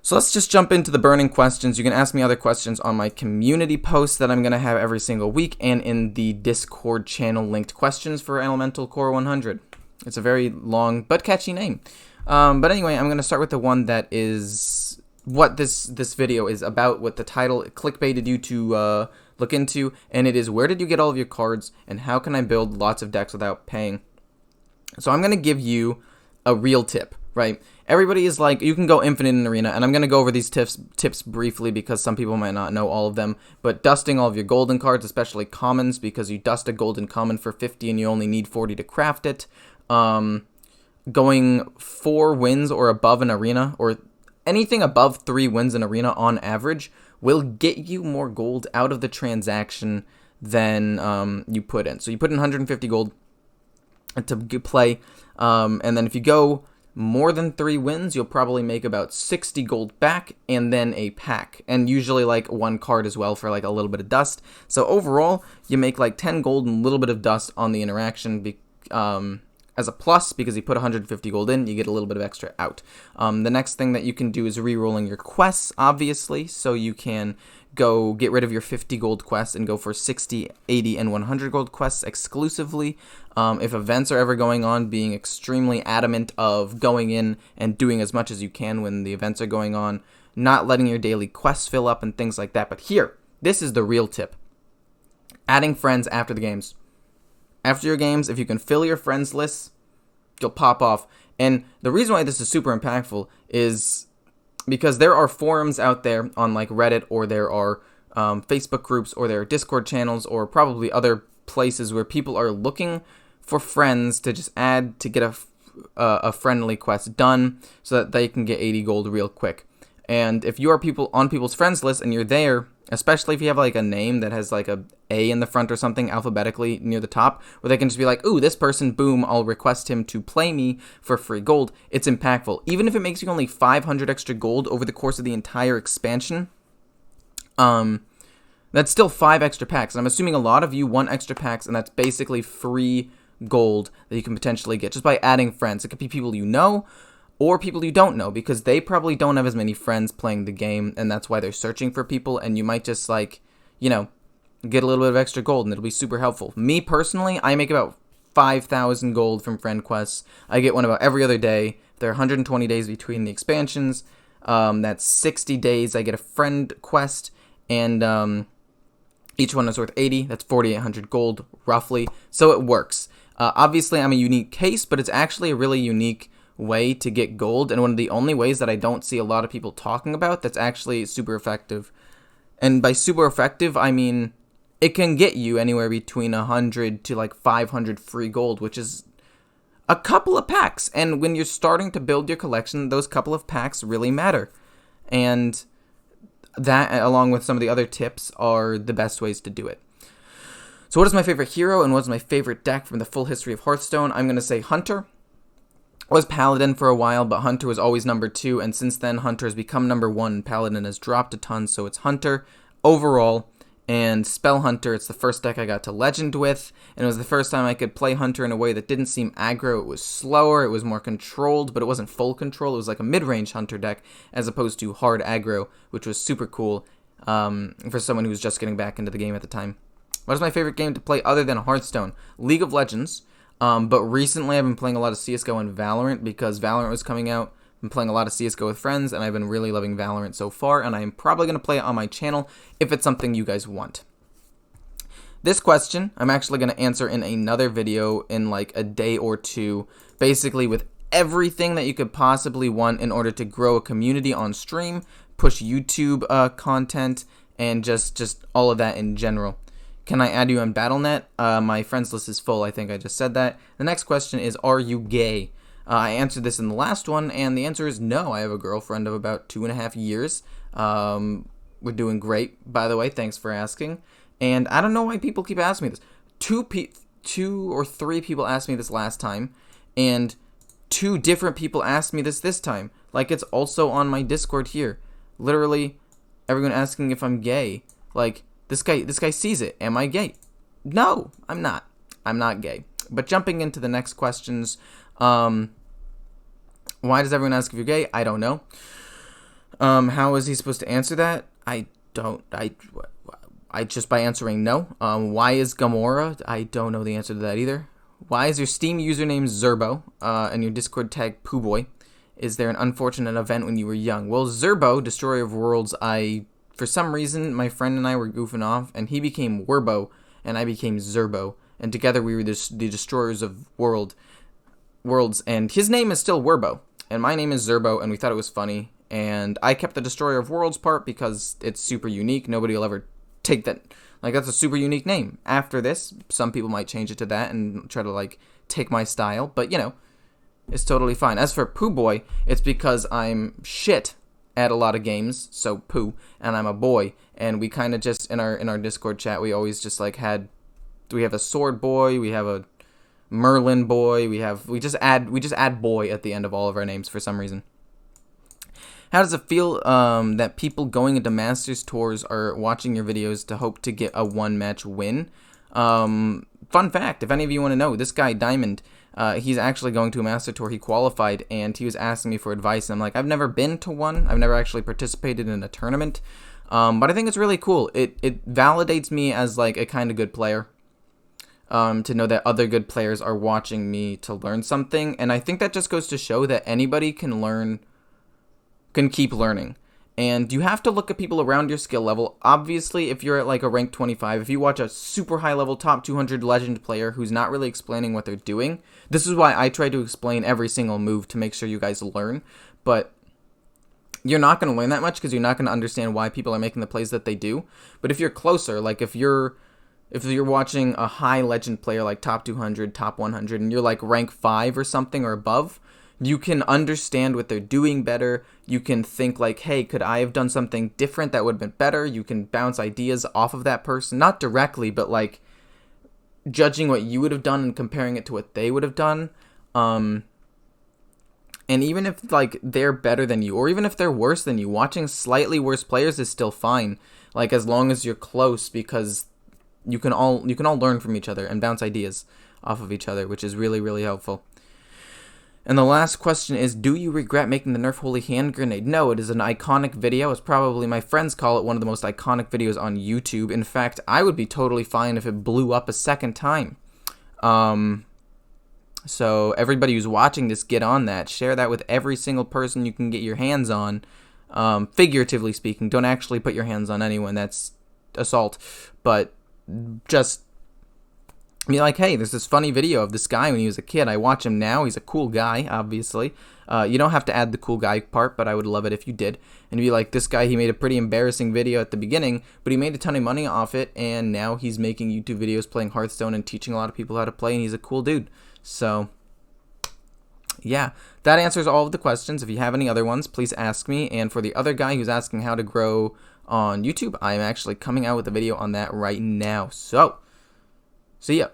So let's just jump into the burning questions. You can ask me other questions on my community post that I'm going to have every single week and in the Discord channel linked questions for Elemental Core 100. It's a very long but catchy name. But anyway, I'm going to start with the one that is what this video is about, what the title clickbaited you to look into, and it is where did you get all of your cards and how can I build lots of decks without paying? So I'm going to give you a real tip, right? Everybody is like, you can go infinite in Arena, and I'm going to go over these tips briefly because some people might not know all of them, but dusting all of your golden cards, especially commons, because you dust a golden common for 50 and you only need 40 to craft it. Going 4 wins or above in Arena, or anything above 3 wins in Arena on average, will get you more gold out of the transaction than you put in. So you put in 150 gold to play, and then if you go more than 3 wins, you'll probably make about 60 gold back and then a pack, and usually like 1 card as well for like a little bit of dust. So overall, you make like 10 gold and a little bit of dust on the interaction as a plus, because you put 150 gold in, you get a little bit of extra out. The next thing that you can do is re-rolling your quests, obviously, so you can go get rid of your 50 gold quests and go for 60, 80, and 100 gold quests exclusively. If events are ever going on, being extremely adamant of going in and doing as much as you can when the events are going on, not letting your daily quests fill up and things like that. But here, this is the real tip. Adding friends after the games. After your games, if you can fill your friends lists, you'll pop off. And the reason why this is super impactful is because there are forums out there on like Reddit, or there are Facebook groups, or there are Discord channels, or probably other places where people are looking for friends to just add to get a friendly quest done so that they can get 80 gold real quick. And if you are on people's friends list and you're there, especially if you have like a name that has like a A in the front or something alphabetically near the top, where they can just be like, ooh, this person, boom, I'll request him to play me for free gold. It's impactful. Even if it makes you only 500 extra gold over the course of the entire expansion, that's still 5 extra packs. And I'm assuming a lot of you want extra packs, and that's basically free gold that you can potentially get just by adding friends. It could be people you know, or people you don't know, because they probably don't have as many friends playing the game, and that's why they're searching for people, and you might just, like, you know, get a little bit of extra gold, and it'll be super helpful. Me, personally, I make about 5,000 gold from friend quests. I get one about every other day. There are 120 days between the expansions. That's 60 days I get a friend quest, and each one is worth 80. That's 4,800 gold, roughly, so it works. Obviously, I'm a unique case, but it's actually a really unique way to get gold, and one of the only ways that I don't see a lot of people talking about that's actually super effective. And by super effective, I mean it can get you anywhere between 100 to like 500 free gold, which is a couple of packs. And when you're starting to build your collection, those couple of packs really matter. And that, along with some of the other tips, are the best ways to do it. So what is my favorite hero and what's my favorite deck from the full history of Hearthstone? I'm going to say Hunter. I was Paladin for a while, but Hunter was always number 2, and since then Hunter has become number 1, and Paladin has dropped a ton, so it's Hunter overall. And Spell Hunter, it's the first deck I got to Legend with, and it was the first time I could play Hunter in a way that didn't seem aggro. It was slower, it was more controlled, but it wasn't full control. It was like a mid-range Hunter deck, as opposed to hard aggro, which was super cool for someone who was just getting back into the game at the time. What is my favorite game to play other than Hearthstone? League of Legends. But recently I've been playing a lot of CSGO and Valorant because Valorant was coming out. I've been playing a lot of CSGO with friends, and I've been really loving Valorant so far, and I'm probably going to play it on my channel if it's something you guys want. This question, I'm actually going to answer in another video in like a day or two, basically with everything that you could possibly want in order to grow a community on stream, push YouTube content, and just all of that in general. Can I add you on Battlenet? My friends list is full. I think I just said that. The next question is, are you gay? I answered this in the last one, and the answer is no. I have a girlfriend of about 2.5 years. We're doing great, by the way. Thanks for asking. And I don't know why people keep asking me this. Two or three people asked me this last time, and 2 different people asked me this time. Like, it's also on my Discord here. Literally, everyone asking if I'm gay. Like, This guy sees it. Am I gay? No, I'm not. I'm not gay. But jumping into the next questions, why does everyone ask if you're gay? I don't know. How is he supposed to answer that? I just by answering no. Why is Gamora? I don't know the answer to that either. Why is your Steam username Zerbo, and your Discord tag Poohboy? Is there an unfortunate event when you were young? Well, Zerbo, Destroyer of Worlds, for some reason, my friend and I were goofing off, and he became Werbo, and I became Zerbo, and together we were the Destroyers of Worlds, and his name is still Werbo, and my name is Zerbo, and we thought it was funny, and I kept the Destroyer of Worlds part because it's super unique. Nobody will ever take that. Like, that's a super unique name. After this, some people might change it to that and try to, like, take my style, but, you know, it's totally fine. As for Poohboy, it's because I'm shit at a lot of games, so Pooh, and I'm a boy, and we kind of just, in our Discord chat, we always just, like, we have a Sword Boy, we have a Merlin Boy, we just add boy at the end of all of our names for some reason. How does it feel that people going into Masters tours are watching your videos to hope to get a one-match win? Fun fact, if any of you want to know, this guy, Diamond, he's actually going to a Master Tour. He qualified, and he was asking me for advice. And I'm like, I've never been to one. I've never actually participated in a tournament. But I think it's really cool. It validates me as, like, a kind of good player. To know that other good players are watching me to learn something. And I think that just goes to show that anybody can keep learning. And you have to look at people around your skill level. Obviously, if you're at like a rank 25, if you watch a super high level top 200 legend player who's not really explaining what they're doing, this is why I try to explain every single move to make sure you guys learn. But you're not going to learn that much because you're not going to understand why people are making the plays that they do. But if you're closer, like if you're watching a high legend player like top 200, top 100, and you're like rank 5 or something or above, you can understand what they're doing better. You can think like, hey, could I have done something different that would have been better? You can bounce ideas off of that person. Not directly, but like judging what you would have done and comparing it to what they would have done. And even if like they're better than you, or even if they're worse than you, watching slightly worse players is still fine. Like as long as you're close, because you can all learn from each other and bounce ideas off of each other, which is really, really helpful. And the last question is, do you regret making the Nerf Holy Hand Grenade? No, it is an iconic video. It's probably, my friends call it one of the most iconic videos on YouTube. In fact, I would be totally fine if it blew up a second time. So everybody who's watching this, get on that. Share that with every single person you can get your hands on. Figuratively speaking, don't actually put your hands on anyone. That's assault. But just be like, hey, there's this funny video of this guy when he was a kid. I watch him now. He's a cool guy, obviously. You don't have to add the cool guy part, but I would love it if you did. And be like, this guy, he made a pretty embarrassing video at the beginning, but he made a ton of money off it, and now he's making YouTube videos playing Hearthstone and teaching a lot of people how to play, and he's a cool dude. So, yeah, that answers all of the questions. If you have any other ones, please ask me. And for the other guy who's asking how to grow on YouTube, I'm actually coming out with a video on that right now. So, see ya.